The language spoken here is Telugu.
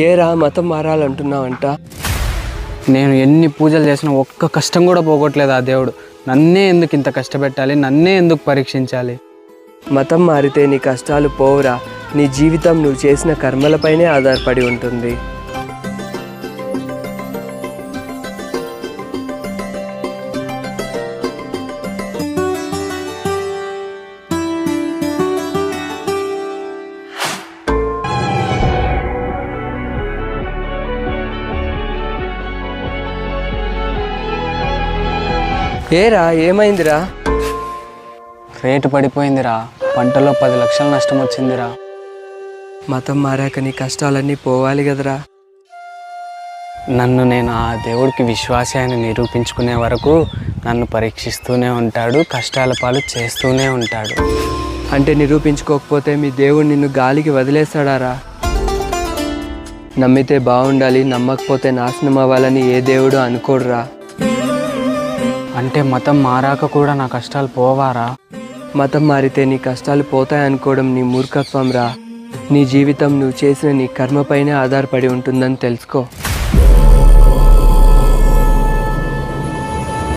ఏరా మతం మారాలంటున్నావంట? నేను ఎన్ని పూజలు చేసినా ఒక్క కష్టం కూడా పోగొట్టలేదు ఆ దేవుడు. నన్నే ఎందుకు ఇంత కష్టపెట్టాలి, నన్నే ఎందుకు పరీక్షించాలి? మతం మారితే నీ కష్టాలు పోవురా. నీ జీవితం నువ్వు చేసిన కర్మలపైనే ఆధారపడి ఉంటుంది. ఏరా ఏమైందిరా? రేటు పడిపోయిందిరా, పంటలో 10 లక్షలు నష్టం వచ్చిందిరా. మతం మారాక నీ కష్టాలన్నీ పోవాలి కదరా. నన్ను నేను ఆ దేవుడికి విశ్వాసి అని నిరూపించుకునే వరకు నన్ను పరీక్షిస్తూనే ఉంటాడు, కష్టాల పాలు చేస్తూనే ఉంటాడు. అంటే నిరూపించుకోకపోతే మీ దేవుడు నిన్ను గాలికి వదిలేస్తాడారా? నమ్మితే బాగుండాలి, నమ్మకపోతే నాశనం అవ్వాలని ఏ దేవుడు అనుకోడురా. అంటే మతం మారాక కూడా నా కష్టాలు పోవారా? మతం మారితే నీ కష్టాలు పోతాయనుకోవడం నీ మూర్ఖత్వం రా. నీ జీవితం నువ్వు చేసిన నీ కర్మపైనే ఆధారపడి ఉంటుందని తెలుసుకో.